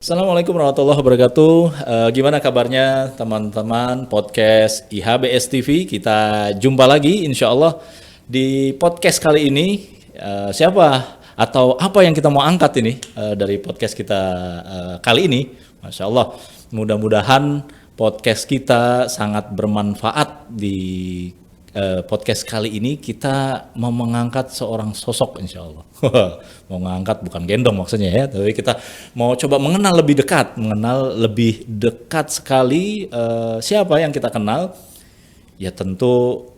Assalamualaikum warahmatullahi wabarakatuh. Gimana kabarnya teman-teman podcast IHBS TV? Kita jumpa lagi insya Allah di podcast kali ini. Siapa atau apa yang kita mau angkat ini dari podcast kita kali ini? Masya Allah, mudah-mudahan podcast kita sangat bermanfaat. Di podcast kali ini kita mau mengangkat seorang sosok insya Allah. Mau mengangkat bukan gendong maksudnya ya, tapi kita mau coba mengenal lebih dekat sekali siapa yang kita kenal. Ya tentu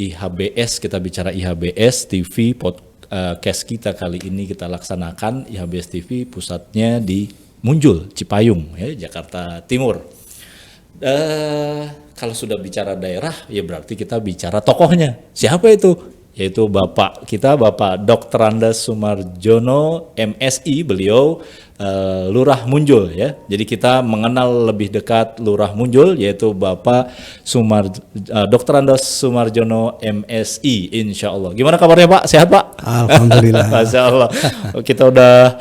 IHBS, kita bicara IHBS TV podcast kita kali ini kita laksanakan. IHBS TV pusatnya di Munjul, Cipayung ya, Jakarta Timur. Kalau sudah bicara daerah, ya berarti kita bicara tokohnya. Siapa itu? Yaitu Bapak kita, Bapak Dr. Andes Sumarjono, MSI, beliau Lurah Munjul ya. Jadi kita mengenal lebih dekat Lurah Munjul, yaitu Bapak Dr. Andes Sumarjono, MSI, insya Allah. Gimana kabarnya Pak? Sehat Pak? Alhamdulillah. Masya Allah. Kita udah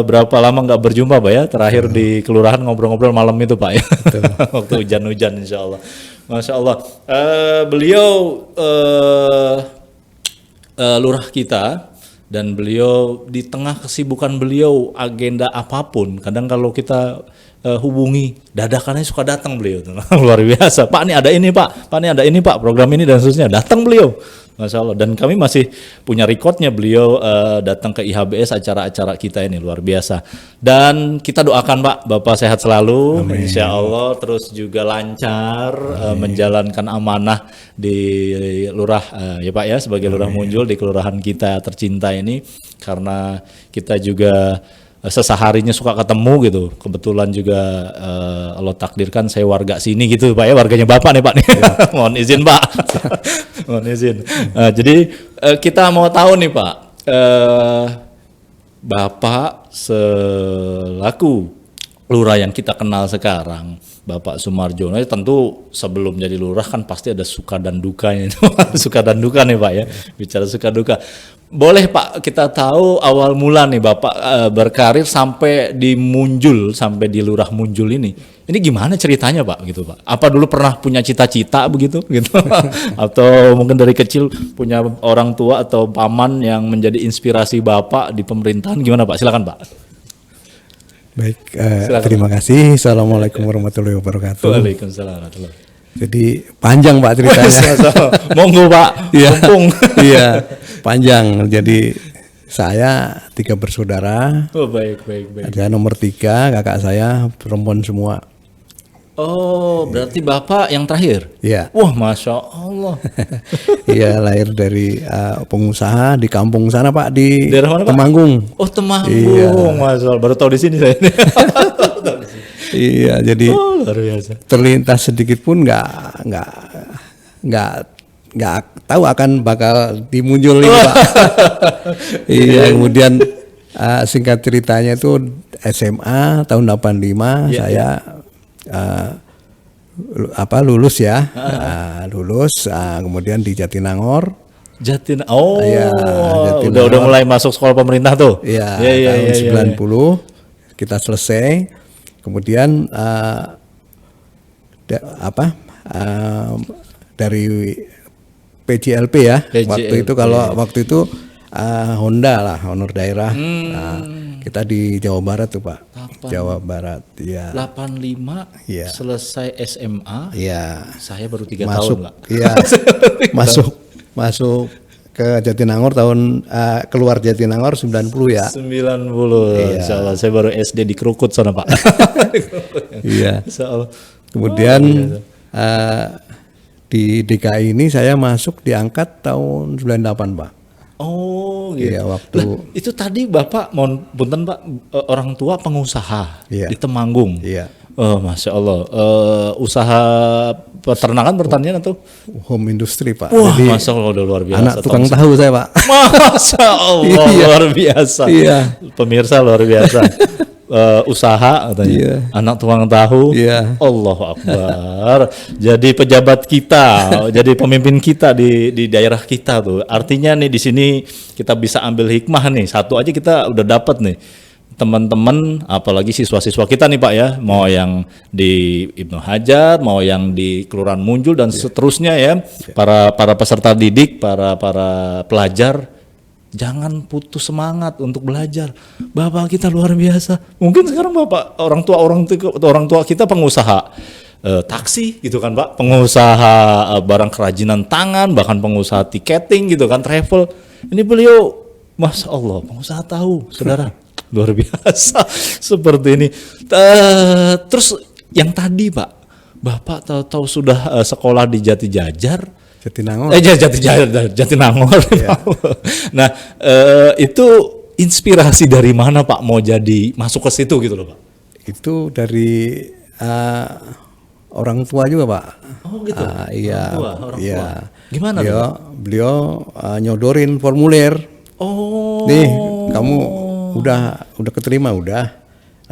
berapa lama nggak berjumpa Pak ya? Terakhir di kelurahan ngobrol-ngobrol malam itu Pak ya. Waktu hujan-hujan insya Allah. Masya Allah. Beliau lurah kita. Dan beliau di tengah kesibukan beliau, agenda apapun, kadang kalau kita hubungi, dadakannya suka datang beliau. Luar biasa. Pak ini ada ini Pak, ini ada ini Pak, program ini dan seterusnya. Datang beliau. Masya Allah. Dan kami masih punya recordnya beliau datang ke IHBS acara-acara kita ini, luar biasa. Dan kita doakan Pak, Bapak sehat selalu, insya Allah, terus juga lancar menjalankan amanah di lurah ya Pak ya, sebagai lurah Munjul di kelurahan kita tercinta ini, karena kita juga sesaharinya suka ketemu gitu. Kebetulan juga Allah takdirkan saya warga sini gitu Pak ya, warganya Bapak nih Pak nih. Mohon izin Pak. Mohon izin. Jadi kita mau tahu nih Pak, Bapak selaku lurah yang kita kenal sekarang, Bapak Sumarjono, tentu sebelum jadi lurah kan pasti ada suka dan dukanya. Suka dan duka nih Pak ya, bicara suka duka. Boleh Pak kita tahu awal mula nih Bapak berkarir sampai di Munjul, sampai di Lurah Munjul ini gimana ceritanya Pak gitu Pak? Apa dulu pernah punya cita-cita begitu gitu? Atau mungkin dari kecil punya orang tua atau paman yang menjadi inspirasi Bapak di pemerintahan, gimana Pak? Silakan Pak. Baik, terima kasih. Assalamualaikum warahmatullahi wabarakatuh. Waalaikumsalam. Jadi panjang Pak ceritanya. Monggo Pak. Iya, iya panjang. Jadi saya 3 bersaudara. Oh baik. Ada nomor 3, kakak saya perempuan semua. Oh, berarti Bapak yang terakhir? Iya. Wah, Masya Allah. Iya, lahir dari pengusaha di kampung sana Pak, di daerah mana, Pak? Temanggung. Oh, Temanggung. Iya. Masya Allah, baru tahu di sini saya. Iya, jadi luar biasa. Terlintas sedikit pun nggak tahu akan bakal dimuncul ini Pak. Iya, kemudian singkat ceritanya itu SMA tahun 85 saya lulus ya, lulus, kemudian di Jatinangor. Jatinangor. Jatinangor. Udah mulai masuk sekolah pemerintah tuh. Iya, tahun 90 kita selesai. Kemudian dari PJLP ya. PJLP. Waktu itu Honda lah, honor daerah. Kita di Jawa Barat tuh Pak. Jawa Barat, ya. 85 ya. Selesai SMA. Iya. Saya baru 3 tahun Pak. Iya. masuk ke Jatinangor keluar Jatinangor 90 ya. 90. Iya. Insyaallah saya baru SD di Krukut sana Pak. Iya. Insyaallah. Kemudian di DKI ini saya masuk diangkat tahun 98 Pak. Oh gitu. Iya, waktu itu tadi Bapak mohon punten Pak, orang tua pengusaha di Temanggung. Iya. Oh, Masya Allah. Usaha peternakan, pertanian atau home industry Pak. Wah, jadi Masya Allah luar biasa. Anak tukang tahu saya Pak. Masya Allah luar biasa. Iya. Pemirsa luar biasa. Usaha katanya. Iya. Anak tukang tahu. Iya. Allahu Akbar. Jadi pejabat kita, jadi pemimpin kita di daerah kita tuh. Artinya nih di sini kita bisa ambil hikmah nih. Satu aja kita udah dapat nih. teman-teman, apalagi siswa-siswa kita nih Pak ya, mau yang di Ibnu Hajar, mau yang di Kelurahan Munjul dan seterusnya ya, para peserta didik, para pelajar, jangan putus semangat untuk belajar. Bapak kita luar biasa. Mungkin sekarang Bapak orang tua kita pengusaha taksi gitu kan Pak, pengusaha barang kerajinan tangan, bahkan pengusaha tiketing gitu kan, travel. Ini beliau, Masya Allah, pengusaha tahu, saudara. Luar biasa seperti ini. Terus yang tadi Pak, Bapak tahu sudah sekolah di Jatijajar, Jatinangor. Jatinangor. Ya. Nah, itu inspirasi dari mana Pak mau jadi masuk ke situ gitu loh Pak? Itu dari orang tua juga Pak. Oh gitu. Iya. Orang tua. Gimana beliau nyodorin formulir. Oh. Nih, kamu udah keterima udah.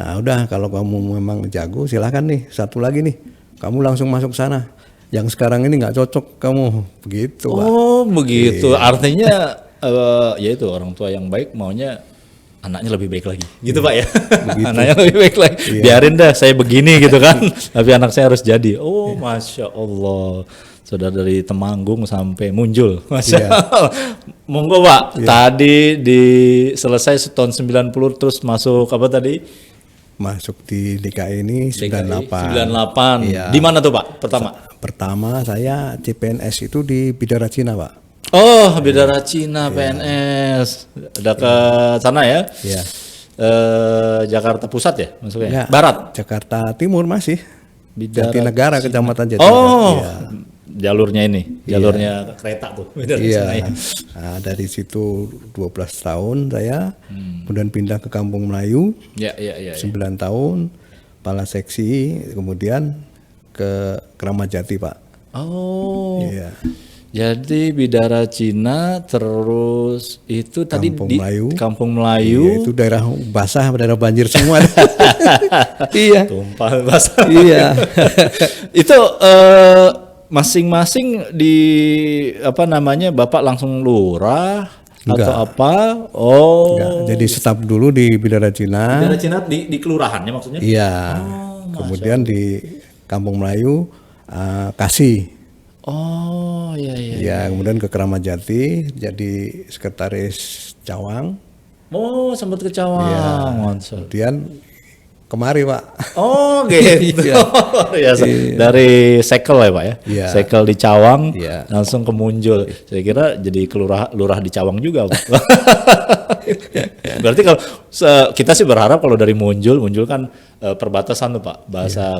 Nah, udah kalau kamu memang jago silahkan nih, satu lagi nih. Kamu langsung masuk sana. Yang sekarang ini nggak cocok kamu, begitu Pak. Oh, begitu. Iya. Artinya ya itu orang tua yang baik maunya anaknya lebih baik lagi. Gitu Pak ya. Anaknya lebih baik lagi. Iya. Biarin dah saya begini gitu kan. Tapi anak saya harus jadi. Oh, Masya Allah. Sudah dari Temanggung sampai Munjul. Masya Allah. Monggo Pak. Tadi selesai tahun 90 terus masuk apa tadi? Masuk di DKI ini 98. 98. Iya. Di mana tuh Pak pertama? Pertama saya CPNS itu di Bidara Cina Pak. Oh, Bidara Cina PNS. Udah ke sana ya? Iya. Jakarta Pusat ya maksudnya? Ya, Barat? Jakarta Timur masih. Bidara Jatinegara, Cina. Kecamatan Jatinegara. Oh, ya. Jalurnya ini, jalurnya kereta tuh. Iya. Nah, dari situ 12 tahun saya, kemudian pindah ke Kampung Melayu. Ya. 9 tahun, kepala seksi, kemudian ke Kramat Jati Pak. Oh. Iya. Jadi Bidara Cina, terus itu tadi Kampung di Melayu. Kampung Melayu. Iya, itu daerah basah, daerah banjir semua. Iya. Tumpah basah. Iya. Itu masing-masing di apa namanya Bapak langsung lurah atau apa? Oh. Enggak. Jadi staf dulu di Bidara Cina. Bidara Cina di kelurahannya maksudnya? Iya. Kemudian di Kampung Melayu Kasih. Oh, iya. Ya, kemudian ke Kramat Jati jadi sekretaris Cawang. Oh, sempat ke Cawang. Ya, kemudian kemari Pak. Oh, gitu. Ya, dari Sekel ya Pak ya. Iya. Sekel di Cawang, iya. langsung ke Munjul. Saya kira jadi lurah di Cawang juga Pak. Berarti kalau kita sih berharap kalau dari Munjul kan perbatasan tuh Pak.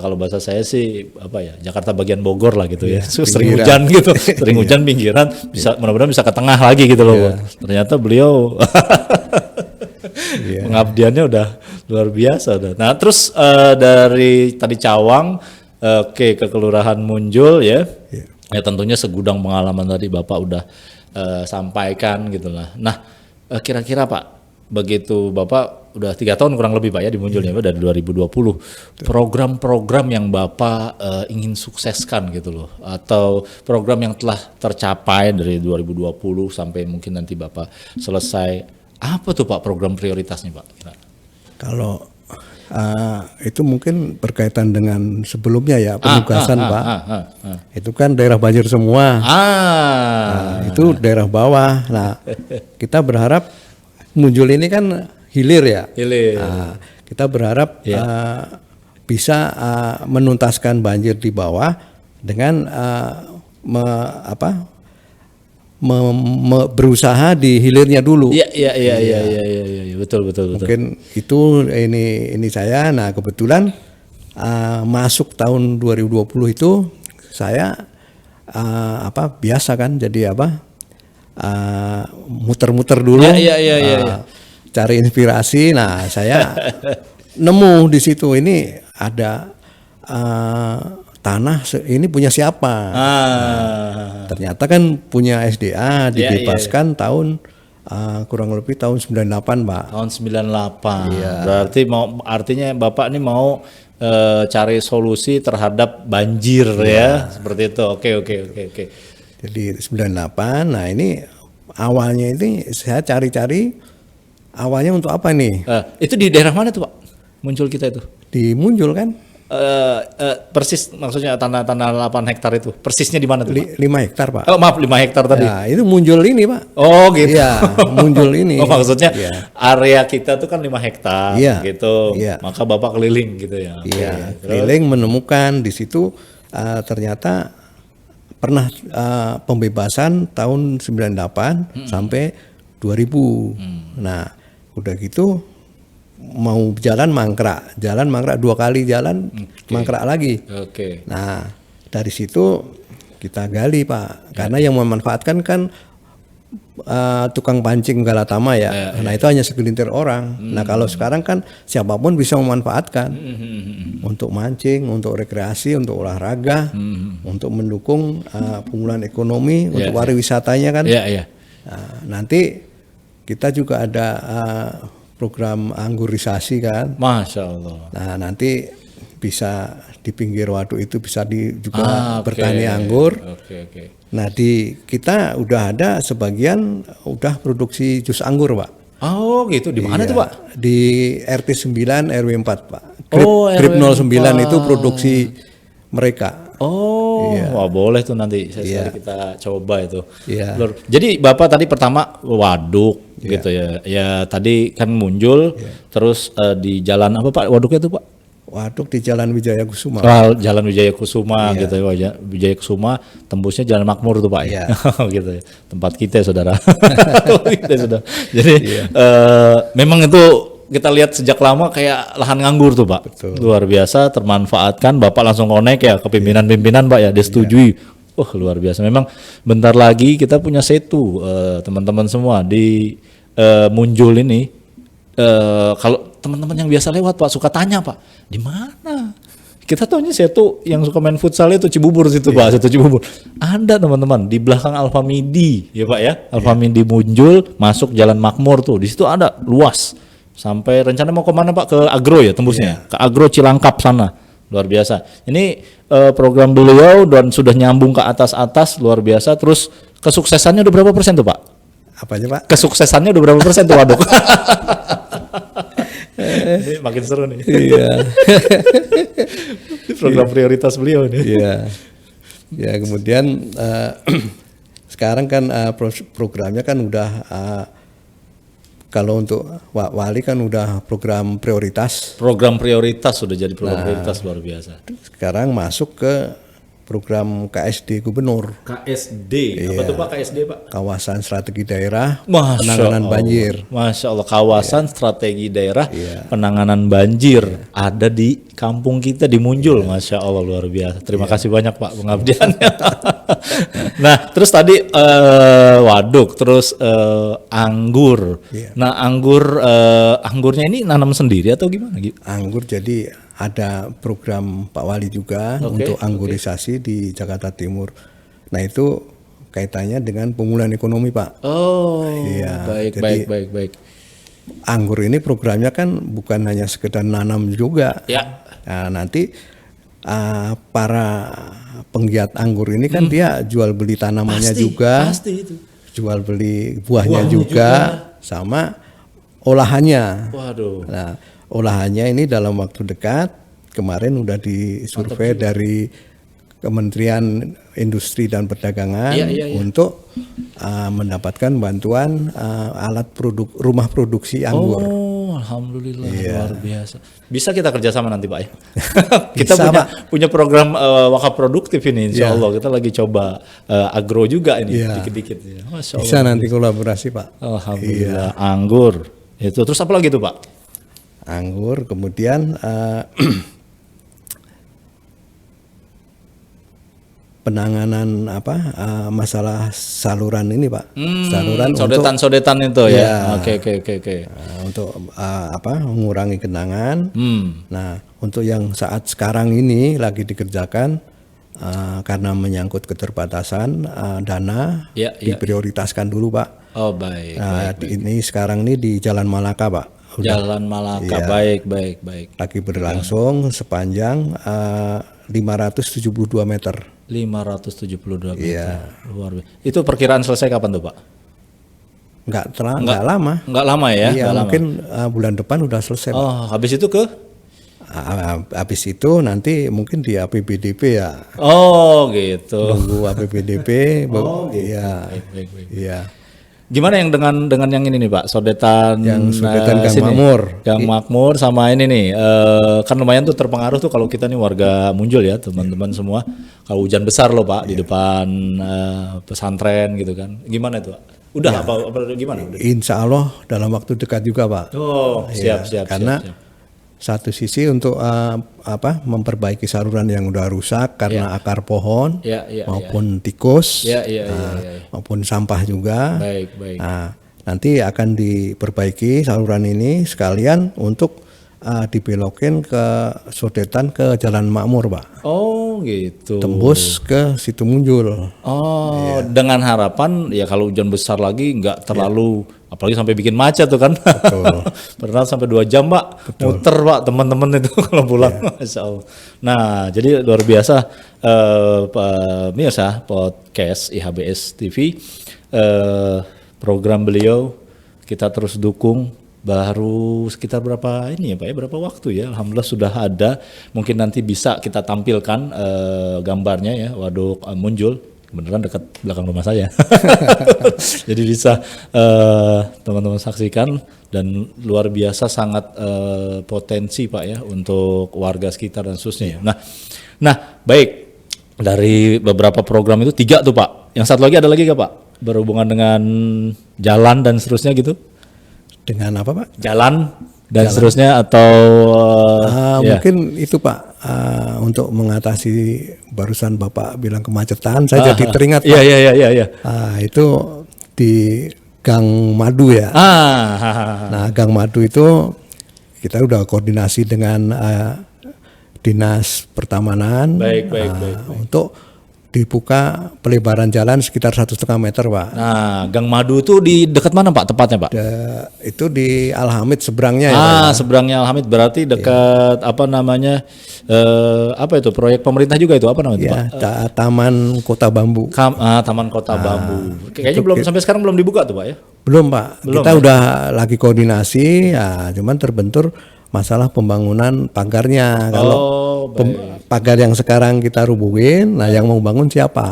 Kalau bahasa saya sih apa ya, Jakarta bagian Bogor lah gitu ya. Sering hujan gitu, sering hujan pinggiran, mudah-mudahan bisa ke tengah lagi gitu loh. Pak. Ternyata beliau pengabdiannya udah luar biasa udah. Nah, terus dari tadi Cawang ke Kelurahan Munjul ya. Ya tentunya segudang pengalaman tadi Bapak udah sampaikan gitu lah. Nah, kira-kira Pak, begitu Bapak udah 3 tahun kurang lebih Pak ya di Munjulnya dari 2020. Program-program yang Bapak ingin sukseskan gitu loh, atau program yang telah tercapai dari 2020 sampai mungkin nanti Bapak selesai, apa tuh Pak program prioritasnya Pak? Kalau itu mungkin berkaitan dengan sebelumnya ya penugasan Pak. Itu kan daerah banjir semua. Itu daerah bawah. Nah, kita berharap Munjul ini kan hilir ya. Nah, kita berharap bisa menuntaskan banjir di bawah dengan berusaha di hilirnya dulu. Iya, betul. Mungkin itu ini saya. Nah, kebetulan masuk tahun 2020 itu saya biasa kan jadi muter-muter dulu. Cari inspirasi. Nah, saya nemu di situ ini ada tanah ini punya siapa? Ternyata kan punya SDA dibebaskan tahun kurang lebih tahun 98 Pak. Tahun 98. Iya. Berarti artinya Bapak ini mau cari solusi terhadap banjir ya, seperti itu. Oke. Jadi 98. Nah, ini awalnya ini saya cari-cari awalnya untuk apa nih? Itu di daerah mana tuh Pak? Muncul kita itu? Di Munjul kan? Persis maksudnya tanah 8 hektar itu. Persisnya di mana tuh Pak? 5 hektar Pak. Oh maaf 5 hektar tadi. Ya, itu Munjul ini Pak. Oh gitu. Iya, Munjul ini. Oh maksudnya Iya. area kita tuh kan 5 hektar gitu. Iya. Maka Bapak keliling gitu ya. Iya, keliling menemukan di situ ternyata pernah pembebasan tahun 98 sampai 2000. Nah, udah gitu mau jalan mangkrak 2 kali jalan mangkrak lagi. Oke. Nah, dari situ kita gali Pak, karena yang memanfaatkan kan tukang pancing Galatama ya. Nah, itu hanya segelintir orang. Nah, kalau sekarang kan siapapun bisa memanfaatkan untuk mancing, untuk rekreasi, untuk olahraga, untuk mendukung pemulihan ekonomi, untuk pariwisatanya kan. Nah, nanti kita juga ada program anggurisasi kan. Masya Allah. Nah, nanti bisa di pinggir waduk itu bisa juga bertani anggur. Nah, di kita udah ada sebagian udah produksi jus anggur, Pak. Oh, gitu. Di mana tuh, Pak? Di RT 9 RW 4, Pak. RW Grip 09 itu produksi mereka. Wah boleh tuh nanti kita coba itu. Iya. Jadi Bapak tadi pertama waduk gitu ya. Ya tadi kan Munjul, terus di jalan apa Pak waduknya tuh Pak? Waduk di Jalan Wijaya Kusuma. Jalan Wijaya Kusuma gitu ya. Wijaya Kusuma tembusnya Jalan Makmur tuh Pak ya. Gitu ya. Tempat kita saudara. Jadi memang itu kita lihat sejak lama kayak lahan nganggur tuh Pak. Betul. Luar biasa termanfaatkan. Bapak langsung connect ya ke pimpinan-pimpinan Pak ya, disetujui. Luar biasa. Memang bentar lagi kita punya setu teman-teman semua di Munjul ini. Kalau teman-teman yang biasa lewat Pak suka tanya Pak, di mana? Kita tahunya setu yang suka main futsal itu Cibubur situ Pak, setu Cibubur. Ada teman-teman di belakang Alfamidi ya Pak ya. Alfamidi Munjul masuk Jalan Makmur tuh. Di situ ada luas. Sampai rencana mau kemana Pak? Ke Agro ya tembusnya? Ke Agro Cilangkap sana. Luar biasa. Ini program beliau dan sudah nyambung ke atas-atas luar biasa. Terus kesuksesannya udah berapa persen tuh Pak? Apanya Pak? Kesuksesannya udah berapa persen tuh waduk? Ini makin seru nih. Iya. Ini program prioritas beliau nih. Iya. Ya kemudian sekarang kan programnya kan udah kalau untuk wali kan udah program prioritas. Program prioritas sudah jadi program prioritas luar biasa. Sekarang masuk ke program KSD Gubernur. KSD, apa tuh Pak KSD Pak? Kawasan Strategi Daerah Masya Penanganan Allah. Banjir. Masya Allah, kawasan strategi daerah penanganan banjir ada di kampung kita di Munjul. Masya Allah luar biasa. Terima kasih banyak Pak pengabdiannya. Nah terus tadi waduk, terus anggur. Nah anggurnya ini nanam sendiri atau gimana? Anggur jadi ada program Pak Wali juga untuk anggurisasi di Jakarta Timur. Nah itu kaitannya dengan pemulihan ekonomi Pak. Oh, iya. Baik. Anggur ini programnya kan bukan hanya sekedar nanam juga. Ya. Nah, nanti para penggiat anggur ini kan dia jual beli tanamannya juga, Pasti itu. jual beli buahnya juga, sama olahannya. Waduh. Nah, olahannya ini dalam waktu dekat kemarin udah disurvei dari Kementerian Industri dan Perdagangan untuk mendapatkan bantuan alat rumah produksi anggur. Oh, alhamdulillah luar biasa. Bisa kita kerjasama nanti Pak ya. Kita Bisa, punya program wakaf produktif ini, Insya Allah kita lagi coba agro juga ini dikit-dikit. Ya. Masya Allah. Bisa nanti kolaborasi Pak. Alhamdulillah anggur. Itu terus apa lagi tuh Pak? Anggur, kemudian penanganan masalah saluran ini Pak. Saluran sodetan itu ya. Oke. Untuk mengurangi genangan. Nah, untuk yang saat sekarang ini lagi dikerjakan karena menyangkut keterbatasan dana diprioritaskan dulu Pak. Oh baik. Nah, ini sekarang ini di Jalan Malaka Pak. Jalan Malaka, baik. Lagi berlangsung sepanjang 572 meter. 572 meter. Iya. Luar biasa. Itu perkiraan selesai kapan tuh Pak? nggak lama. Nggak lama ya? Iya, Nggak lama. mungkin bulan depan udah selesai. Pak. Oh, habis itu ke? Habis itu nanti mungkin di APBDP ya. Oh, gitu. Nunggu APBDP. Iya. Baik. Iya. Gimana yang dengan yang ini nih Pak, sodetan Gang sini, Makmur. Gang Makmur sama ini nih, kan lumayan tuh terpengaruh tuh kalau kita nih warga Munjul ya teman-teman semua. Kalau hujan besar loh Pak di depan pesantren gitu kan, gimana itu Pak? Udah apa gimana? Insya Allah dalam waktu dekat juga Pak. Oh siap. Karena satu sisi untuk memperbaiki saluran yang udah rusak karena akar pohon maupun tikus maupun sampah juga. Baik. Nah, nanti akan diperbaiki saluran ini sekalian untuk dibelokin ke sodetan ke Jalan Makmur, Pak. Oh, gitu. Tembus ke Situ Munjul. Oh, dengan harapan ya kalau hujan besar lagi nggak terlalu apalagi sampai bikin macet tuh kan. Betul. Pernah sampai 2 jam Pak, muter Pak teman-teman itu kalau pulang. Masya Allah. Nah, jadi luar biasa pemirsa podcast IHBS TV, program beliau kita terus dukung. Baru sekitar berapa ini ya Pak ya, berapa waktu ya, alhamdulillah sudah ada, mungkin nanti bisa kita tampilkan gambarnya ya, Waduk Munjul, beneran dekat belakang rumah saya. Jadi bisa teman-teman saksikan dan luar biasa sangat potensi Pak ya untuk warga sekitar dan seterusnya. Nah baik, dari beberapa program itu 3 tuh Pak, yang satu lagi ada lagi gak Pak berhubungan dengan jalan dan seterusnya gitu? Dengan apa Pak? Jalan dan seterusnya atau mungkin itu Pak untuk mengatasi barusan Bapak bilang kemacetan, saya jadi teringat Pak. Iya. Itu di Gang Madu ya. Nah Gang Madu itu kita udah koordinasi dengan Dinas Pertamanan. Baik. Untuk dibuka pelebaran jalan sekitar 1,5 meter Pak. Nah, Gang Madu itu di dekat mana Pak tepatnya Pak? Itu di Al-Hamid seberangnya ya. Seberangnya Al-Hamid berarti dekat apa namanya? Apa itu proyek pemerintah juga itu apa namanya ya, Pak? Taman Kota Bambu. Taman Kota Bambu. Kayaknya belum sampai sekarang belum dibuka tuh Pak ya? Belum Pak. Kita udah lagi koordinasi ya, cuman terbentur masalah pembangunan pagarnya. Kalau pagar yang sekarang kita rubuhin, nah yang mau bangun siapa?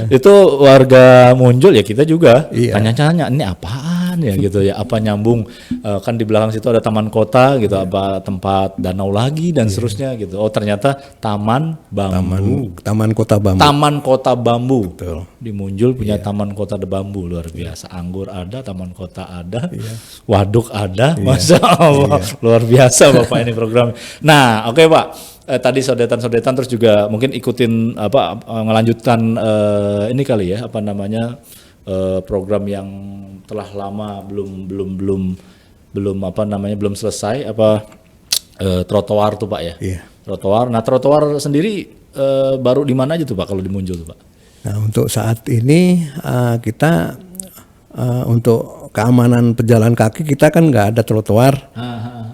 Itu warga Munjul ya, kita juga tanya-tanya ini apaan ya gitu ya, apa nyambung kan di belakang situ ada taman kota gitu, apa tempat danau lagi dan seterusnya gitu. Oh ternyata Taman Bambu. Taman Kota Bambu. Taman Kota Bambu. Betul. Di Munjul punya Taman Kota Bambu, luar biasa. Anggur ada, Taman Kota ada, waduk ada. Masya Allah, luar biasa Bapak ini program. Nah, oke Pak. Tadi sodetan-sodetan terus juga mungkin ikutin ngelanjutkan ini kali ya, apa namanya program yang telah lama belum selesai trotoar tuh Pak ya. Iya. Trotoar. Nah, trotoar sendiri baru di mana aja tuh Pak kalau di Munjul tuh Pak? Nah, untuk saat ini kita untuk keamanan pejalan kaki kita kan nggak ada trotoar.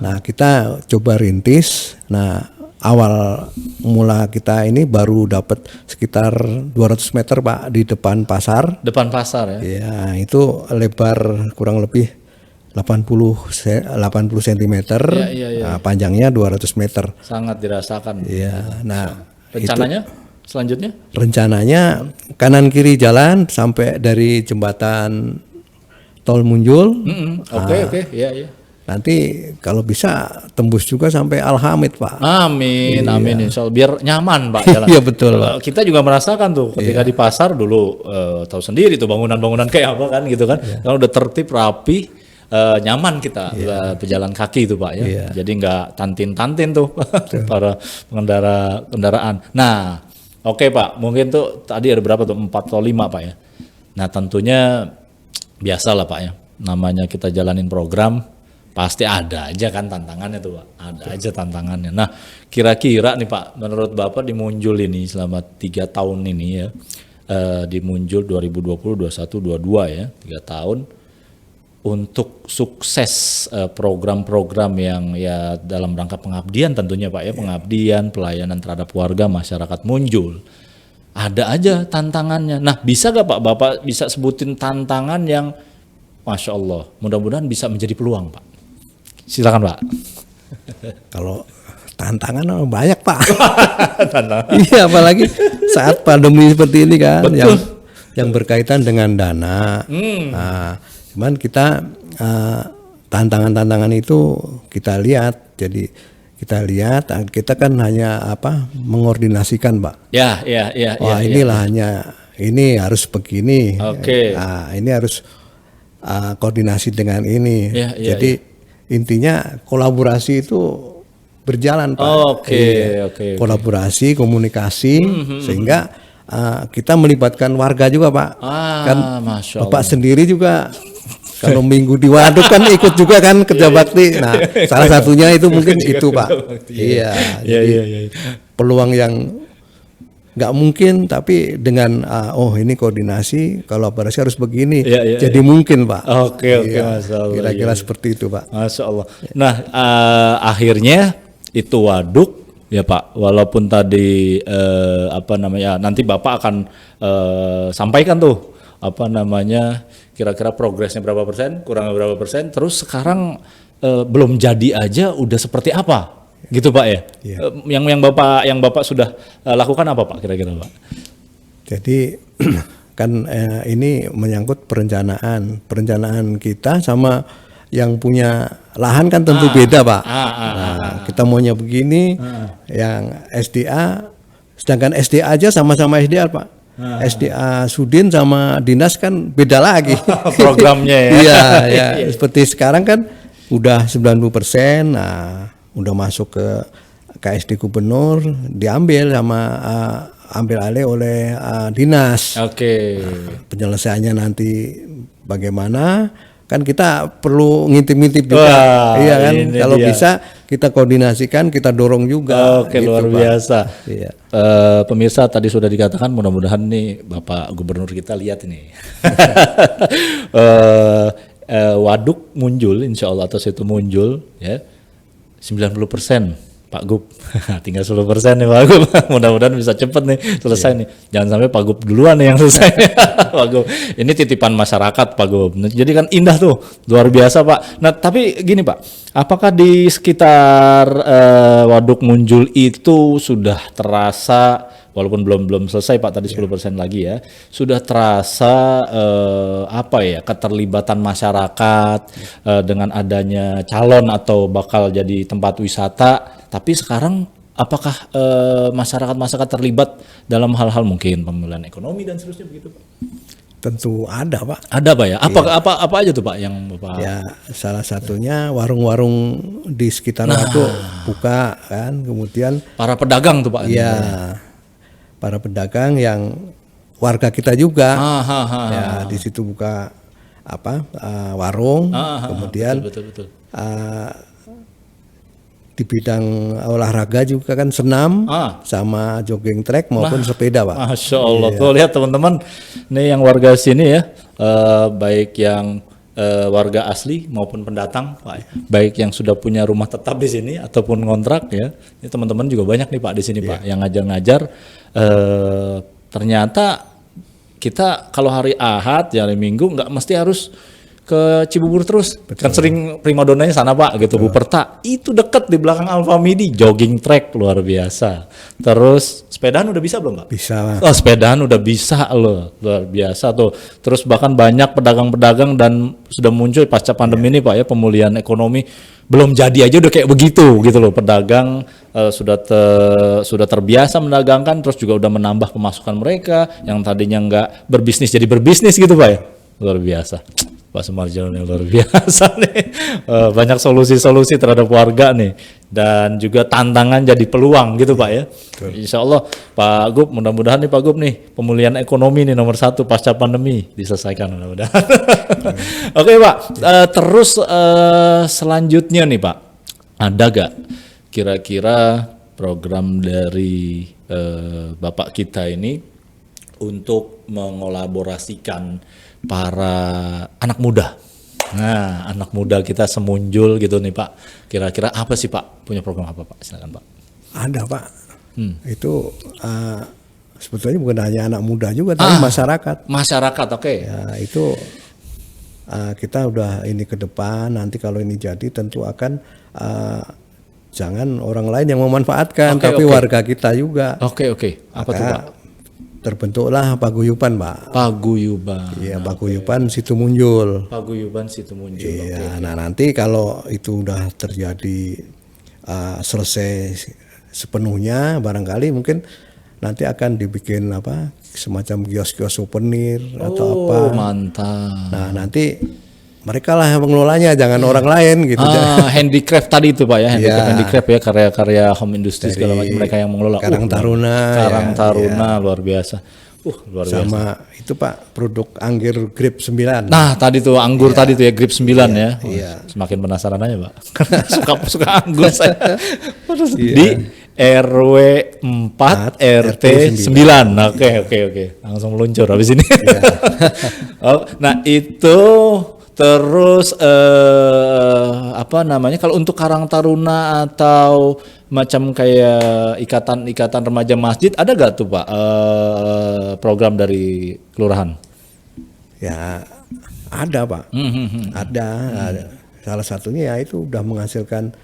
Nah kita coba rintis. Nah awal mula kita ini baru dapat sekitar 200 meter Pak di depan pasar. Depan pasar ya? Ya itu lebar kurang lebih 80 cm. Nah, panjangnya 200 meter. Sangat dirasakan. Iya. Nah rencananya selanjutnya? Rencananya kanan kiri jalan sampai dari jembatan Tol Munjul. Oke. Iya. Nanti kalau bisa tembus juga sampai Al-Hamid Pak. Amin. Insya Allah biar nyaman Pak jalan. Iya betul Pak. Kita juga merasakan tuh ketika di pasar dulu tahu sendiri tuh bangunan-bangunan kayak apa kan gitu kan. Kalau udah tertib rapi, nyaman kita pejalan kaki itu Pak ya. Jadi nggak tantin-tantin tuh para pengendara kendaraan. Nah, oke Pak, mungkin tuh tadi ada berapa tuh 4 atau 5 Pak ya. Nah tentunya biasalah Pak ya, namanya kita jalanin program pasti ada aja kan tantangannya tuh Pak, ada aja tantangannya. Nah kira-kira nih Pak, menurut Bapak di Munjul ini selama 3 tahun ini ya, di Munjul 2020, 21, 22 ya, 3 tahun untuk sukses program-program yang ya dalam rangka pengabdian tentunya Pak ya, pengabdian, pelayanan terhadap warga masyarakat Munjul. ada aja tantangannya. Nah, bisa gak Pak, Bapak bisa sebutin tantangan yang Masya Allah, mudah-mudahan bisa menjadi peluang Pak. Silakan Pak. Kalau tantangan banyak Pak. Iya, apalagi saat pandemi seperti ini kan. Betul. Yang berkaitan dengan dana. Nah, cuman kita tantangan-tantangan itu kita lihat. Jadi kita kan hanya mengordinasikan Pak. Ya. Wah, inilah hanya ini harus begini. Oke. Nah, ini harus koordinasi dengan ini. Ya, Jadi intinya kolaborasi itu berjalan Pak. Oke. Kolaborasi, komunikasi sehingga kita melibatkan warga juga Pak. Kan Masya Allah. Bapak sendiri juga kalau minggu di waduk kan ikut juga kan kerja bakti. Nah, salah satunya itu mungkin itu Pak. Iya. Peluang yang nggak mungkin, tapi dengan ini koordinasi, kolaborasi harus begini. Jadi mungkin Pak. Oke, Masya Allah. Kira-kira seperti itu Pak. Masya Allah. Nah, akhirnya itu waduk ya Pak. Walaupun tadi nanti Bapak akan sampaikan tuh kira-kira progresnya berapa persen, kurangnya berapa persen, terus sekarang belum jadi aja udah seperti apa gitu Pak ya? Yang Bapak sudah lakukan apa Pak kira-kira Pak? Jadi kan ini menyangkut perencanaan kita sama yang punya lahan kan tentu beda Pak. Kita maunya begini, yang SDA, sedangkan SDA aja sama-sama SDA Pak. SDA Sudin sama dinas kan beda lagi programnya ya. Iya, seperti sekarang kan udah 90%, udah masuk ke KSD Gubernur, diambil ambil alih oleh dinas. Oke. Penyelesaiannya nanti bagaimana? Kan kita perlu ngintip-ngintip juga. Iya kan? Kalau bisa kita koordinasikan, kita dorong juga. Oke, gitu, luar biasa. Iya. Pemirsa tadi sudah dikatakan, mudah-mudahan nih Bapak Gubernur kita lihat ini. Waduk Munjul, insya Allah, atau situ Munjul, ya 90%. Pak Gub, tinggal 10% nih Pak Gub. Mudah-mudahan bisa cepet nih selesai nih. Jangan sampai Pak Gub duluan nih yang selesai. Pak Gub, ini titipan masyarakat Pak Gub. Jadi kan indah tuh, luar biasa Pak. Nah tapi gini Pak, apakah di sekitar Waduk Munjul itu sudah terasa, walaupun belum selesai Pak, tadi 10% lagi ya, sudah terasa keterlibatan masyarakat dengan adanya calon atau bakal jadi tempat wisata. Tapi sekarang apakah masyarakat terlibat dalam hal-hal mungkin pemulihan ekonomi dan seterusnya begitu Pak? Tentu ada Pak. Ada Pak ya? Apa aja tuh Pak yang Bapak? Ya salah satunya warung-warung di sekitar waduk buka kan, kemudian para pedagang tuh Pak. Iya, para pedagang yang warga kita juga. Ya di situ buka warung, kemudian betul. Di bidang olahraga juga kan senam sama jogging track maupun sepeda Pak. Masya Allah. Tuh lihat teman-teman, nih yang warga sini ya, baik yang warga asli maupun pendatang Pak, baik yang sudah punya rumah tetap di sini ataupun kontrak ya. Ini teman-teman juga banyak nih Pak di sini Pak, yang ngajar-ngajar. Ternyata kita kalau hari Ahad, hari Minggu nggak mesti harus ke Cibubur terus. Betul. Kan sering primadonanya sana Pak gitu. Buperta itu deket di belakang Alfamidi, jogging track luar biasa. Terus sepedaan udah bisa belum Pak? Bisa. Sepedaan udah bisa loh, luar biasa tuh. Terus bahkan banyak pedagang-pedagang dan sudah muncul pasca pandemi ini Pak ya, pemulihan ekonomi belum jadi aja udah kayak begitu gitu loh. Pedagang sudah terbiasa mendagangkan, terus juga udah menambah pemasukan mereka yang tadinya nggak berbisnis jadi berbisnis gitu Pak ya. Luar biasa. Pak Sumarjono yang luar biasa nih, banyak solusi-solusi terhadap warga nih, dan juga tantangan jadi peluang gitu Pak ya. Insya Allah Pak Gub, mudah-mudahan nih Pak Gub nih, pemulihan ekonomi nih nomor 1 pasca pandemi diselesaikan mudah-mudahan. Oke Pak, terus selanjutnya nih Pak, ada gak kira-kira program dari Bapak kita ini untuk mengolaborasikan para anak muda? Nah, anak muda kita semunjul gitu nih Pak. Kira-kira apa sih Pak? Punya program apa Pak? Silakan Pak. Ada Pak. Itu sebetulnya bukan hanya anak muda juga, tapi masyarakat. Masyarakat, oke. Ya itu kita udah ini ke depan. Nanti kalau ini jadi tentu akan jangan orang lain yang memanfaatkan, tapi warga kita juga. Oke. Apa tuh Pak? Terbentuklah paguyuban, Pak. Paguyuban. Iya, paguyuban Situmunjul. Paguyuban Situmunjul. Iya, nah nanti kalau itu udah terjadi selesai sepenuhnya, barangkali mungkin nanti akan dibikin semacam kios-kios souvenir atau apa. Mantap. Nah nanti mereka lah yang mengelolanya, jangan orang lain gitu. Handicraft tadi itu Pak ya, handicraft ya, karya-karya home industry segala macam, mereka yang mengelola. Karang Taruna luar biasa. Luar biasa. Sama itu Pak, produk Anggur Grip 9. Nah tadi tuh anggur tadi tuh ya, Grip 9 ya. Semakin penasaran aja Pak. suka anggur saya. Di RW 4 RT 9. Oke. Langsung meluncur habis ini. Nah itu terus kalau untuk Karang Taruna atau macam kayak ikatan remaja masjid, ada gak tuh Pak program dari kelurahan? Ya ada Pak. Ada. Salah satunya ya itu udah menghasilkan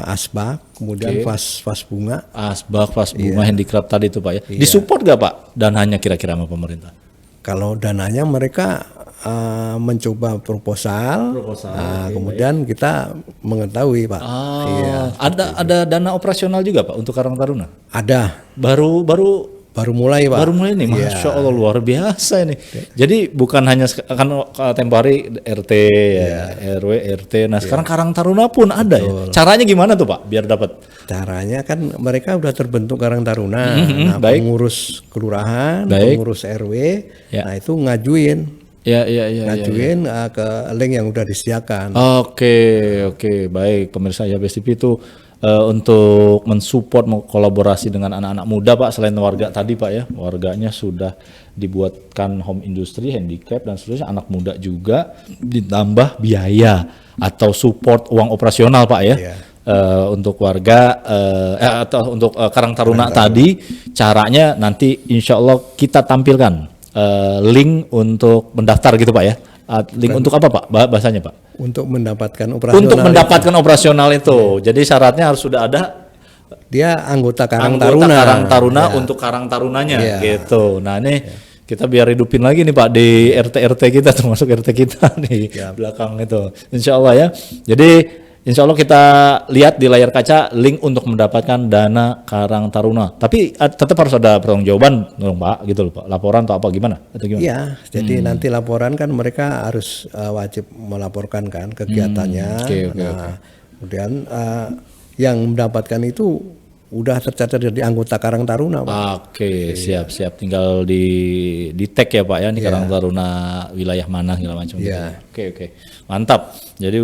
asbak, kemudian vas bunga. Asbak, vas bunga, handicraft tadi itu Pak ya. Disupport gak Pak dananya kira-kira sama pemerintah? Kalau dananya mereka mencoba proposal. Kemudian kita mengetahui Pak. Ada dana operasional juga Pak untuk Karang Taruna? Ada. Baru mulai Pak. Baru mulai nih, Masya Allah luar biasa ini. Jadi bukan hanya kan tempo hari RT RW RT. Nah sekarang Karang Taruna pun ada ya. Caranya gimana tuh Pak biar dapat? Caranya kan mereka udah terbentuk Karang Taruna. Pengurus kelurahan, pengurus RW, nah itu ngajuin. Ngajuin ke link yang udah disediakan. Oke, baik pemirsa ya, Best TV itu untuk mensupport kolaborasi dengan anak-anak muda Pak, selain warga tadi Pak ya, warganya sudah dibuatkan home industry, handicap dan seterusnya, anak muda juga ditambah biaya atau support uang operasional Pak ya. Untuk warga atau untuk Karang Taruna tadi, caranya nanti insya Allah kita tampilkan link untuk mendaftar gitu Pak ya. Link untuk apa Pak bahasanya Pak? Untuk mendapatkan operasional. Untuk mendapatkan operasional itu. Jadi syaratnya harus sudah ada dia anggota Karang Taruna untuk Karang Tarunanya gitu. Nah ini kita biar hidupin lagi nih Pak di RT kita, termasuk RT kita di belakang itu. Insya Allah ya. Jadi insya Allah kita lihat di layar kaca link untuk mendapatkan dana Karang Taruna. Tapi tetap harus ada pertanggungjawaban dong Pak, gitu loh Pak. Laporan atau apa gimana? Iya, jadi nanti laporan kan mereka harus wajib melaporkan kan kegiatannya. Kemudian yang mendapatkan itu udah tercatat jadi anggota Karang Taruna Pak. Siap. Tinggal di tag ya Pak ya, ini Karang Taruna wilayah mana segala macam gitu. Oke. Mantap. Jadi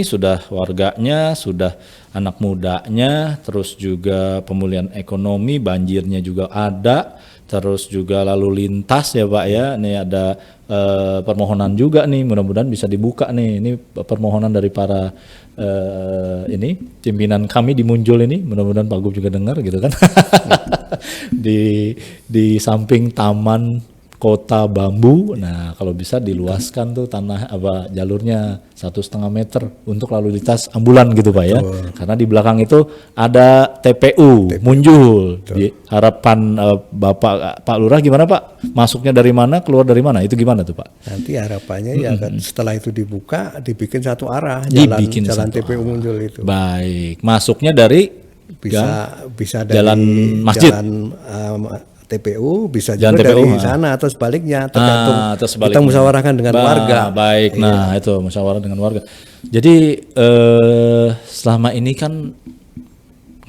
sudah warganya, sudah anak mudanya, terus juga pemulihan ekonomi, banjirnya juga ada, terus juga lalu lintas ya Pak ya. Ini ada permohonan juga nih, mudah-mudahan bisa dibuka nih. Ini permohonan dari para pimpinan kami di Munjul ini, mudah-mudahan Pak Gub juga dengar gitu kan. di samping taman kota bambu, nah kalau bisa diluaskan tuh tanah jalurnya 1,5 meter untuk lalu lintas ambulan gitu Pak ya. Karena di belakang itu ada TPU Munjul. Harapan Bapak Pak Lurah gimana Pak? Masuknya dari mana, keluar dari mana? Itu gimana tuh Pak? Nanti harapannya ya kan setelah itu dibuka, dibikin satu arah jalan TPU Munjul itu. Baik, masuknya dari bisa dari jalan masjid. TPU bisa juga dari sana atau sebaliknya, tergantung kita musyawarahkan dengan warga. Baik, itu musyawarah dengan warga. Jadi selama ini kan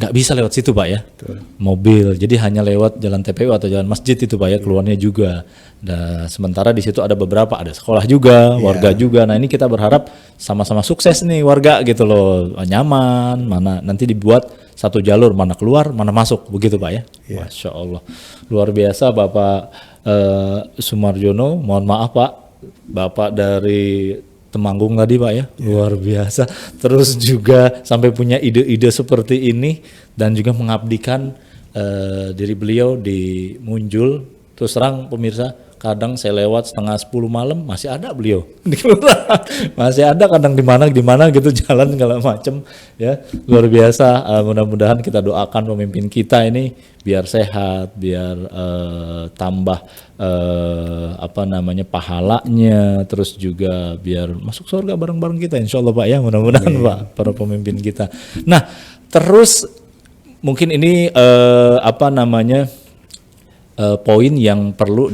nggak bisa lewat situ Pak ya, mobil. Jadi hanya lewat jalan TPU atau jalan masjid itu Pak ya, keluarnya juga. Nah, sementara di situ ada beberapa, ada sekolah juga, warga juga. Nah ini kita berharap sama-sama sukses nih warga gitu loh, nyaman. Mana nanti dibuat satu jalur, mana keluar, mana masuk, begitu Pak ya. Masya Allah, luar biasa Bapak Sumarjono. Mohon maaf Pak, Bapak dari Temanggung tadi Pak ya, luar biasa. Terus juga sampai punya ide-ide seperti ini dan juga mengabdikan diri beliau di Munjul. Terus terang pemirsa, kadang saya lewat setengah 10 malam masih ada beliau di kelurahan. Masih ada kadang di mana gitu jalan segala macam ya. Luar biasa. Mudah-mudahan kita doakan pemimpin kita ini biar sehat, biar tambah pahalanya, terus juga biar masuk surga bareng-bareng kita insyaallah Pak ya. Mudah-mudahan Pak para pemimpin kita. Nah, terus mungkin ini poin yang perlu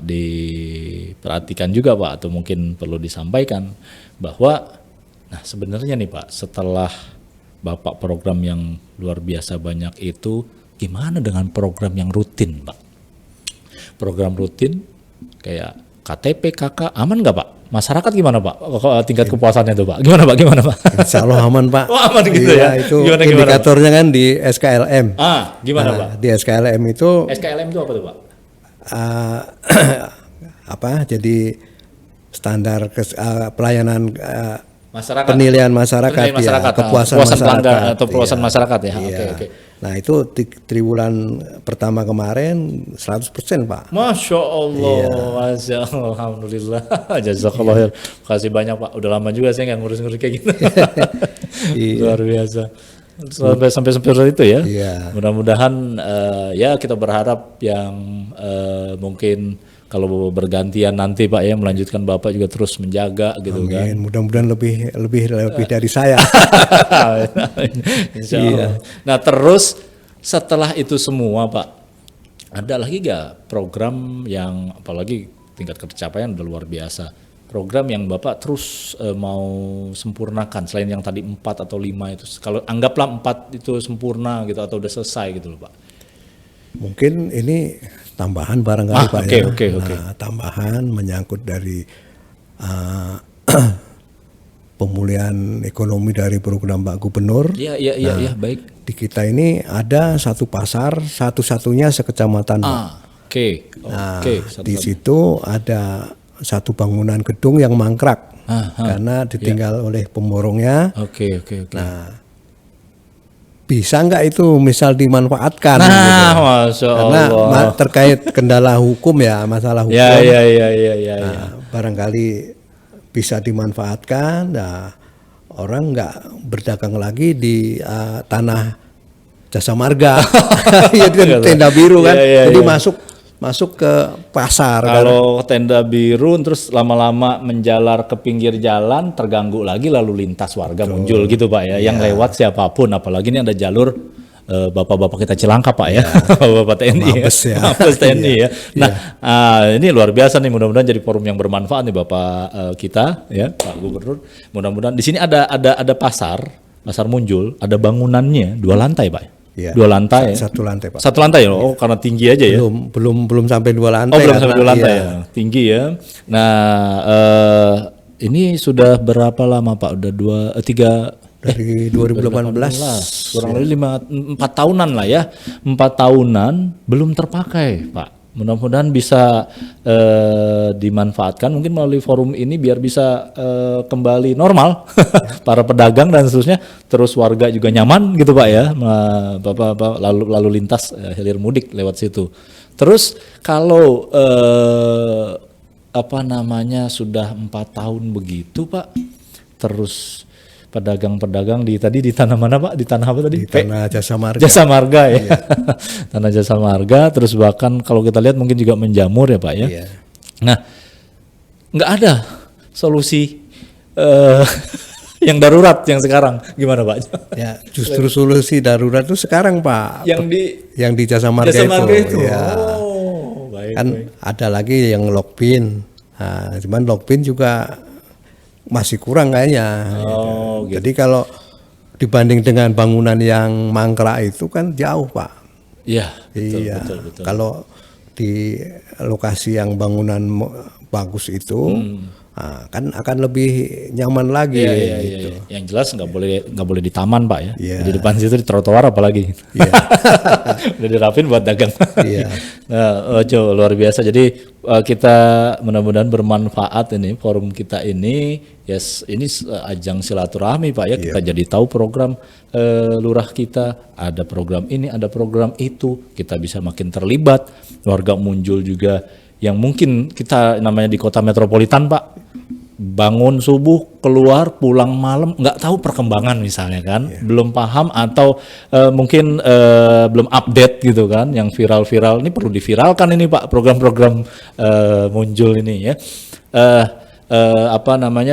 diperhatikan juga Pak, atau mungkin perlu disampaikan bahwa nah sebenarnya nih Pak, setelah Bapak program yang luar biasa banyak itu, gimana dengan program yang rutin Pak? Program rutin kayak KTP, KK, aman nggak Pak? Masyarakat gimana Pak? Tingkat kepuasannya tuh Pak? Gimana Pak? Insya Allah aman Pak. Oh, aman gitu ya? Itu gimana, indikatornya kan di SKLM. Gimana Pak? Di SKLM itu. SKLM itu apa tuh Pak? Jadi standar pelayanan masyarakat. Penilaian masyarakat, kepuasan masyarakat, kepuasan masyarakat ya. Oke. Nah itu di triwulan pertama kemarin 100% Pak. Masya Allah, Masya Allah, Alhamdulillah, jazakallah khair. Makasih banyak Pak. Udah lama juga saya nggak ngurus-ngurus kayak gitu. Luar biasa. Sampai seperti itu ya. Mudah-mudahan ya kita berharap yang mungkin kalau bergantian nanti Pak ya, melanjutkan Bapak juga terus menjaga gitu. Amin. Kan. Mudah-mudahan lebih dari saya. Insya Allah. Nah terus setelah itu semua Pak, ada lagi gak program yang apalagi tingkat tercapaian udah luar biasa, program yang Bapak terus mau sempurnakan selain yang tadi 4 atau 5 itu, kalau anggaplah 4 itu sempurna gitu atau udah selesai gitu loh Pak? Mungkin ini tambahan barangkali Pak ya. Oke. Tambahan menyangkut dari pemulihan ekonomi dari program Pak Gubernur. Iya, baik. Di kita ini ada satu pasar, satu-satunya sekecamatan. Oke. Di situ ada satu bangunan gedung yang mangkrak karena ditinggal oleh pemborongnya. Oke. Nah, bisa nggak itu misal dimanfaatkan? Nah, gitu. Masya Karena Allah. terkait kendala hukum ya, masalah hukum. Ya. Barangkali bisa dimanfaatkan. Nah, orang nggak berdagang lagi di tanah Jasa Marga. Ya, tenda biru kan. Jadi masuk ke pasar. Kalau tenda biru terus lama-lama menjalar ke pinggir jalan, terganggu lagi lalu lintas warga muncul gitu Pak ya. Yang lewat siapapun, apalagi ini ada jalur bapak-bapak kita Cilangkap Pak ya. Bapak TNI Mabes TNI ya. Nah ini luar biasa nih, mudah-mudahan jadi forum yang bermanfaat nih Bapak kita ya, Pak Gubernur. Mudah-mudahan di sini ada pasar Munjul, ada bangunannya 2 lantai Pak. Ya, 2 lantai. Satu lantai Pak. 1 lantai ya? Oh karena tinggi aja ya? Belum sampai 2 lantai. Belum sampai 2 lantai ya? Tinggi ya. Nah ini sudah berapa lama Pak? Udah 3 dari 2018. Kurang lebih 4 tahunan lah ya. 4 tahunan belum terpakai Pak. Mudah-mudahan bisa dimanfaatkan mungkin melalui forum ini biar bisa kembali normal para pedagang dan seterusnya, terus warga juga nyaman gitu Pak ya, Bapak lalu lintas hilir mudik lewat situ. Terus kalau sudah 4 tahun begitu Pak, terus pedagang-pedagang di tanah mana Pak? Di tanah apa tadi? Di tanah Jasa Marga. Jasa Marga ya. Tanah Jasa Marga, terus bahkan kalau kita lihat mungkin juga menjamur ya Pak ya. Iya. Nah, nggak ada solusi yang darurat yang sekarang, gimana Pak? Ya, justru solusi darurat itu sekarang Pak. Yang di Jasa Marga itu. Ya. Oh, baik. Kan ada lagi yang Lokpin. Nah, cuman Lokpin juga masih kurang kayaknya. Gitu. Jadi kalau dibanding dengan bangunan yang mangkrak itu kan jauh Pak. Iya. Betul. Kalau di lokasi yang bangunan bagus itu kan akan lebih nyaman lagi. Iya. Yang jelas nggak boleh di taman Pak ya. Iya. Di depan situ di trotoar apalagi. Iya. Udah dirapin buat dagang. Iya. Nah, luar biasa. Jadi kita mudah-mudahan bermanfaat ini forum kita ini. Yes, ini ajang silaturahmi Pak ya. Kita jadi tahu program lurah kita, ada program ini, ada program itu. Kita bisa makin terlibat. Warga Munjul juga yang mungkin kita namanya di kota metropolitan Pak. Bangun subuh, keluar, pulang malam, nggak tahu perkembangan misalnya kan, belum paham atau mungkin belum update gitu kan, yang viral-viral ini perlu diviralkan ini Pak, program-program Munjul ini ya.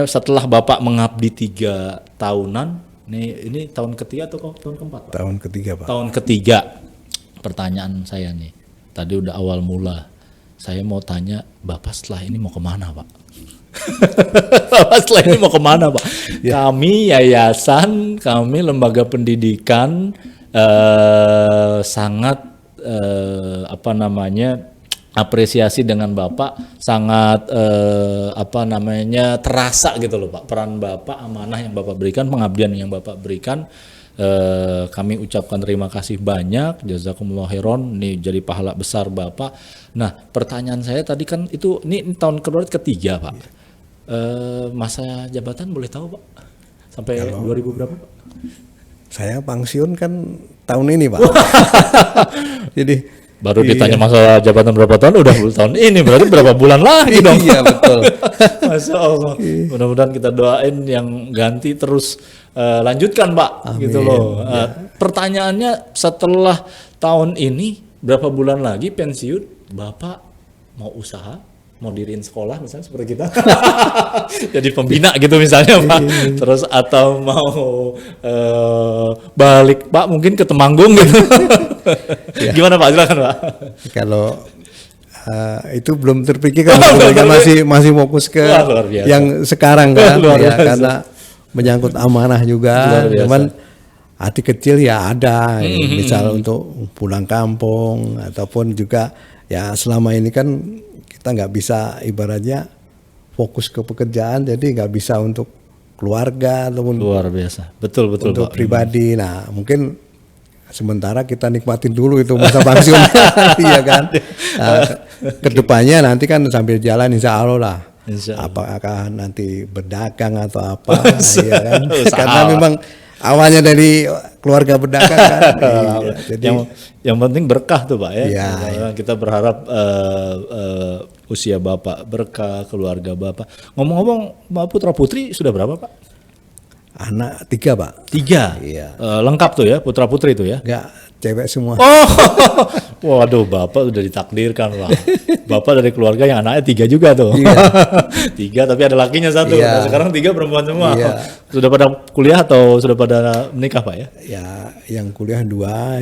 Setelah Bapak mengabdi 3 tahunan, ini tahun ketiga atau tahun keempat Pak? Tahun ketiga Pak. Tahun ketiga. Pertanyaan saya nih, tadi udah awal mula, saya mau tanya Bapak setelah ini mau kemana Pak? Setelah ini mau kemana Pak? Kami yayasan, kami lembaga pendidikan sangat apresiasi dengan Bapak, sangat terasa gitu loh Pak, peran Bapak, amanah yang Bapak berikan, pengabdian yang Bapak berikan. Kami ucapkan terima kasih banyak, jazakumullah khairan, nih jadi pahala besar Bapak. Nah pertanyaan saya tadi kan itu ini tahun ketiga Pak. Masa jabatan boleh tahu Pak? Sampai 2000 berapa Pak? Saya pensiun kan tahun ini Pak. Jadi baru ditanya masa jabatan berapa tahun, udah tahun ini, berarti berapa bulan lagi dong? Iya betul. Masya Allah. Mudah-mudahan kita doain yang ganti terus lanjutkan Pak. Amin. Gitu loh. Pertanyaannya setelah tahun ini berapa bulan lagi pensiun? Bapak mau usaha? Mau diriin sekolah misalnya seperti kita jadi pembina gitu misalnya Pak, terus atau mau balik Pak mungkin ke Temanggung gitu. Gimana Pak, silakan Pak. Kalau itu belum terpikirkan, masih fokus ke yang sekarang kan ya, karena menyangkut amanah juga, cuman hati kecil ya ada, misal untuk pulang kampung ataupun juga ya selama ini kan kita nggak bisa ibaratnya fokus ke pekerjaan, jadi nggak bisa untuk keluarga ataupun luar biasa, betul untuk Pak. Pribadi. Nah mungkin sementara kita nikmatin dulu itu masa pensiun, iya kan. Nah, kedepannya nanti kan sambil jalan insya Allah lah. Apakah nanti berdagang atau apa, ya kan? Karena memang awalnya dari keluarga berdagang kan. Jadi yang penting berkah tuh Pak ya. Ya. Kita berharap usia Bapak berkah, keluarga Bapak. Ngomong-ngomong, putra putri sudah berapa Pak? Anak 3 Pak. 3? Iya. Lengkap tuh ya, putra putri itu ya? Enggak, cewek semua. Oh, waduh Bapak udah ditakdirkan Pak. Bapak dari keluarga yang anaknya 3 juga tuh. Iya. 3 tapi ada lakinya 1. Iya. Nah, sekarang 3 perempuan semua. Iya. Sudah pada kuliah atau sudah pada menikah Pak ya? Ya, yang kuliah 2,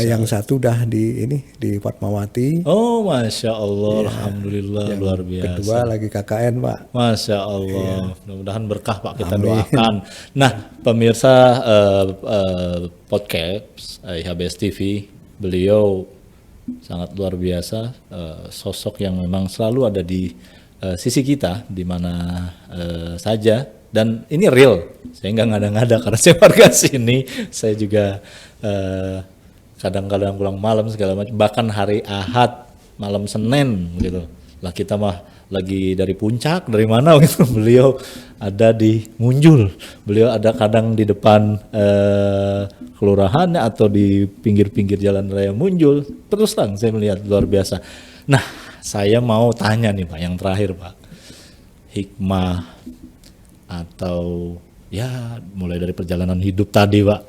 yang 1 udah di Fatmawati. Oh, Masya Allah, Alhamdulillah, luar biasa. Kedua lagi KKN Pak. Masya Allah, mudah-mudahan berkah Pak, kita doakan. Nah, pemirsa podcast IHBS TV, beliau sangat luar biasa, sosok yang memang selalu ada di sisi kita di mana saja, dan ini real. Saya nggak ngada-ngada karena saya warga sini. Saya juga kadang-kadang pulang malam segala macam, bahkan hari Ahad malam Senin gitu lah, kita mah lagi dari puncak dari mana gitu, beliau ada di Munjul, beliau ada kadang di depan kelurahan atau di pinggir-pinggir jalan raya Munjul. Terus terang saya melihat luar biasa. Nah, saya mau tanya nih Pak, yang terakhir Pak, hikmah atau ya mulai dari perjalanan hidup tadi Pak,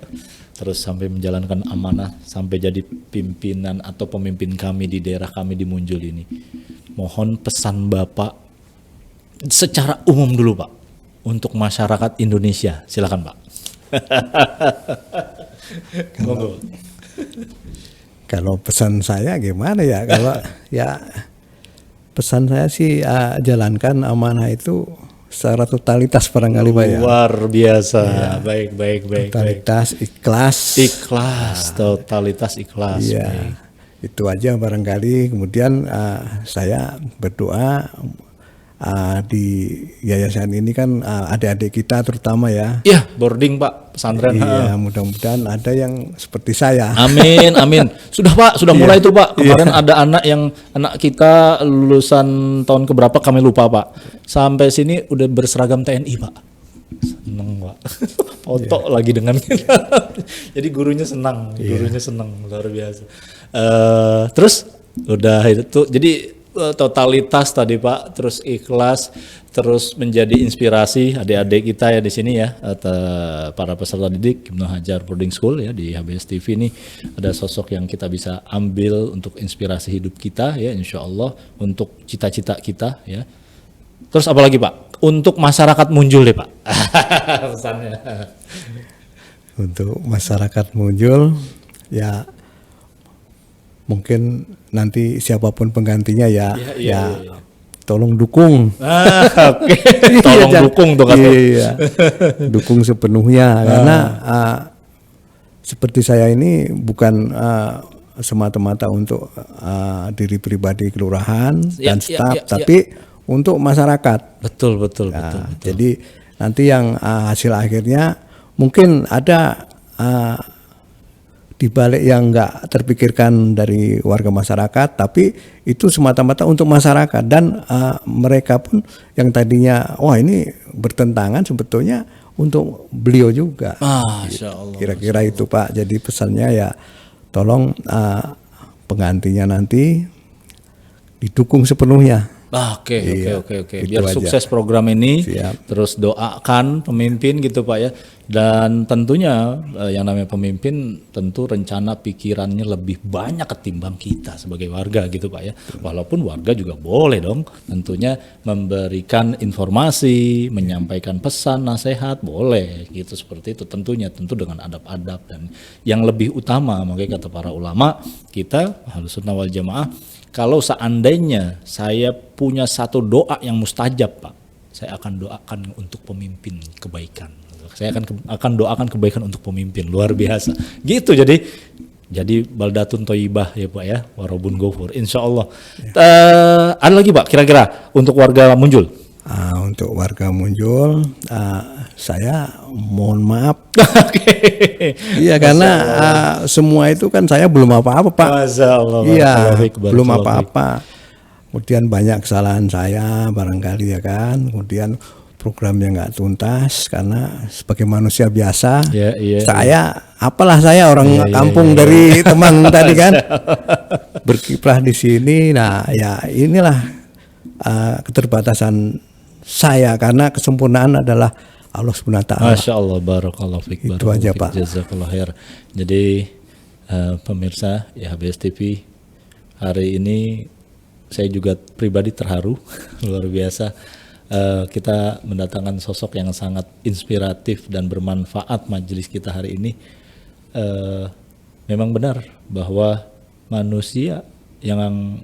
terus sampai menjalankan amanah, sampai jadi pimpinan atau pemimpin kami di daerah kami di Munjul ini. Mohon pesan Bapak secara umum dulu Pak, untuk masyarakat Indonesia. Silakan Pak. Kalau pesan saya gimana ya? Kalau ya pesan saya sih jalankan amanah itu secara totalitas barangkali Pak ya. Luar biasa. Ya. Baik. Totalitas ikhlas. Totalitas ikhlas. Iya. Baik. Itu aja barangkali. Kemudian saya berdoa di yayasan ini kan adik-adik kita terutama ya. Iya, boarding Pak, pesantren. Iya, mudah-mudahan ada yang seperti saya. Amin, amin. Sudah Pak, sudah mulai tuh Pak. Kemarin ada anak kita lulusan tahun keberapa kami lupa Pak. Sampai sini udah berseragam TNI Pak. Seneng Pak. Foto lagi dengan kita. Jadi gurunya senang, luar biasa. Terus udah itu, jadi totalitas tadi Pak, terus ikhlas, terus menjadi inspirasi adik-adik kita ya di sini ya, para peserta didik Ibnu Hajar Boarding School ya di HBS TV ini ada sosok yang kita bisa ambil untuk inspirasi hidup kita ya, insya Allah untuk cita-cita kita ya. Terus apa lagi Pak? Untuk masyarakat Munjul deh Pak. Pesannya. Untuk masyarakat Munjul ya, mungkin nanti siapapun penggantinya ya, tolong dukung. Oke. Tolong dukung tuh kan. Iya. Dukung sepenuhnya karena seperti saya ini bukan semata-mata untuk diri pribadi kelurahan dan staf, tapi untuk masyarakat. Betul. Jadi nanti yang hasil akhirnya mungkin ada di balik yang nggak terpikirkan dari warga masyarakat, tapi itu semata-mata untuk masyarakat dan mereka pun yang tadinya wah ini bertentangan sebetulnya untuk beliau juga. Masya Allah. Kira-kira itu Pak. Jadi pesannya ya tolong penggantinya nanti didukung sepenuhnya. Oke. Biar sukses program ini. Siap. Terus doakan pemimpin gitu Pak ya. Dan tentunya yang namanya pemimpin tentu rencana pikirannya lebih banyak ketimbang kita sebagai warga gitu Pak ya. Walaupun warga juga boleh dong tentunya memberikan informasi, menyampaikan pesan, nasihat boleh gitu, seperti itu tentunya, tentu dengan adab-adab. Dan yang lebih utama makanya kata para ulama kita Ahlussunnah wal Jamaah, kalau seandainya saya punya satu doa yang mustajab Pak, saya akan doakan untuk pemimpin kebaikan. Saya akan doakan kebaikan untuk pemimpin, luar biasa. Gitu jadi baldatun thayyibah ya Pak ya, warabun ghafur insyaallah. Ada lagi Pak kira-kira untuk warga Munjul? Untuk warga Munjul saya mohon maaf. Iya karena semua itu kan saya belum apa-apa Pak. Masyaallah. Iya, belum apa-apa. Kemudian banyak kesalahan saya barangkali ya kan. Kemudian programnya nggak tuntas karena sebagai manusia biasa. Apalah saya orang kampung dari teman tadi kan. Berkiprah di sini. Nah, ya inilah keterbatasan saya karena kesempurnaan adalah Allah Subhanahu wa taala. Masya Allah, barakallahu fiik. Itu aja Pak. Jazakallah khair. Jadi pemirsa ya HBS TV, hari ini saya juga pribadi terharu luar biasa. Kita mendatangkan sosok yang sangat inspiratif dan bermanfaat majelis kita hari ini. Memang benar bahwa manusia yang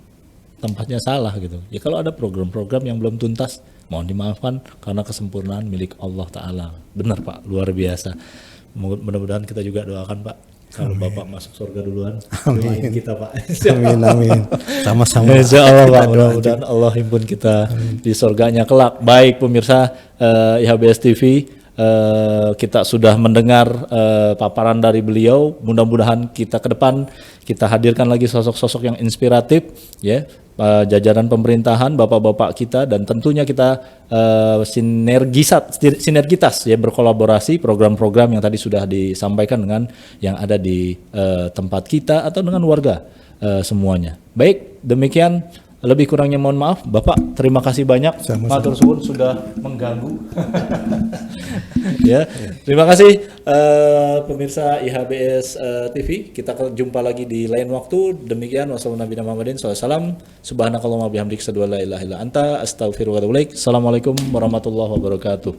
tempatnya salah gitu. Ya kalau ada program-program yang belum tuntas, mohon dimaafkan karena kesempurnaan milik Allah Ta'ala. Benar Pak, luar biasa. Mudah-mudahan kita juga doakan Pak, kalau Bapak masuk surga duluan, doain kita Pak. Amin. Sama-sama. Insya Allah Pak, mudah-mudahan Allah himpun kita di surganya kelak. Baik pemirsa IHBS TV, kita sudah mendengar paparan dari beliau. Mudah-mudahan kita ke depan kita hadirkan lagi sosok-sosok yang inspiratif ya, jajaran pemerintahan, bapak-bapak kita, dan tentunya kita sinergitas ya, berkolaborasi program-program yang tadi sudah disampaikan dengan yang ada di tempat kita atau dengan warga semuanya. Baik, demikian. Lebih kurangnya mohon maaf, Bapak. Terima kasih banyak. Matur suwun sudah mengganggu. Ya, terima kasih pemirsa IHBS TV. Kita jumpa lagi di lain waktu. Demikian wassalamualaikum warahmatullahi wabarakatuh. Assalamualaikum warahmatullahi wabarakatuh.